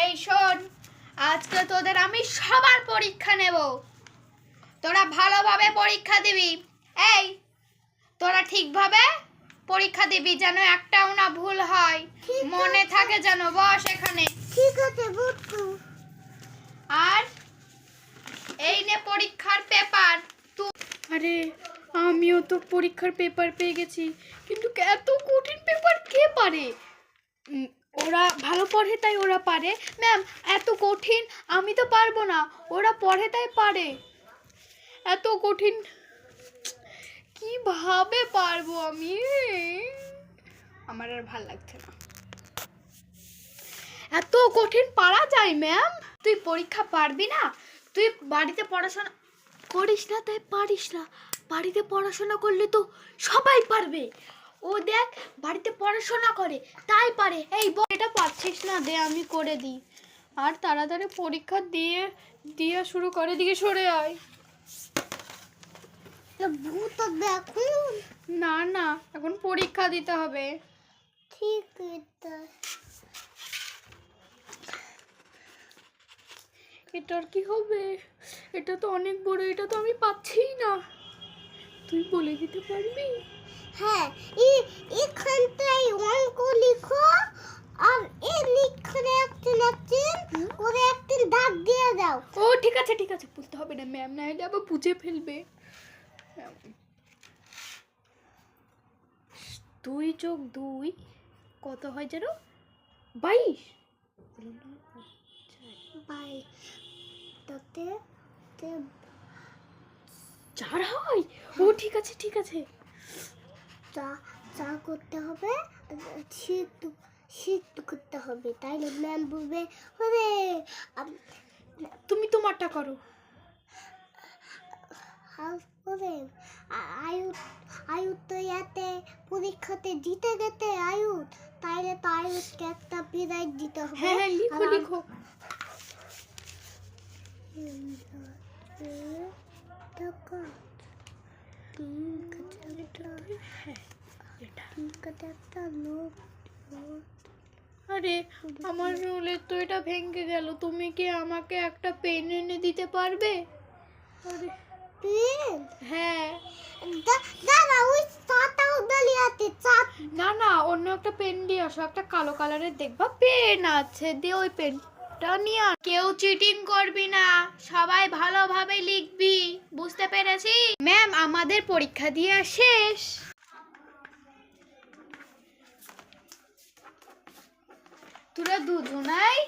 এই শোন, আজকে তোদের আমি সবার পরীক্ষা নেব। তোরা ভালোভাবে পরীক্ষা দিবি। এই তোরা ঠিকভাবে পরীক্ষা দিবি, যেন একটাও না ভুল হয়, মনে থাকে যেন। বস এখানে। ঠিক আছে বুঝছো। আর এই নে পরীক্ষার পেপার। আরে আমিও তো পরীক্ষার পেপার পেয়ে গেছি, কিন্তু এত কঠিন পেপার কে পারে? ওরা ভালো পড়ে তাই ওরা পারে। ম্যাম, এত কঠিন আমি তো পারবো না, ওরা পড়ে তাই পারে। এত কঠিন কিভাবে পারবো আমি? আমার আর ভাল লাগছে না। এত কঠিন পারা যায় ম্যাম? তুই পরীক্ষা পারবি না? তুই বাড়িতে পড়াশোনা করিস না তাই পারিস না। বাড়িতে পড়াশোনা করলে তো সবাই পারবে। ও দেখ, বাড়িতে পড়াশোনা করে তাই পারে। এই এটা পারছিস না, দে আমি করে দিই। আর তাড়াতাড়ি পরীক্ষা দিয়ে শুরু করে, দিকে সরে আয়। ভূত দেখুন। না না, এখন পরীক্ষা দিতে হবে। ঠিক আছে। এটার কি হবে? এটা তো অনেক বড়, এটা তো আমি পাচ্ছিই না। তুই বলে দিতে পারবি? হ্যাঁ, এখানটায় অঙ্ক লিখো আর এই লিখে একদিন করে একদিন দাগ দিয়ে দাও। ও ঠিক আছে ঠিক আছে, বলতে হবে না ম্যাম, না হলে আবার বুঝে ফেলবে। 2 যোগ 2 কত হয় যেন? 22। 4 হয়? ও ঠিক আছে ঠিক আছে। চা করতে হবে, সিদ্ধ করতে হবে, তাইলে ম্যাম বলবে ওরে তুমি তোমারটা করো। আয়ু তো ইয়াতে পরীক্ষাতে দিতে গেতে আয়ু, তাইলে তো আয়ুকে একটা প্রাইজ দিতে হবে। হ্যাঁ হ্যাঁ, লিখো লিখো। আরে আমার রুলের তো এটা ভেঙে গেল। তুমি কি আমাকে একটা পেন এনে দিতে পারবে? আরে পেন? হ্যাঁ। দাদা ওই চাটাও দালিয়াতে চাট। না না, অন্য একটা পেন দিয়ে আসো। একটা কালো কালারের দেখবা পেন আছে, দিয়ে ওই পেনটা নিয়ে আস। কেউ চিটিং করবি না, সবাই ভালোভাবে লিখবি, বুঝতে পেরেছি? ম্যাম, আমাদের পরীক্ষা দিয়ে শেষ। তোরা দুজনাই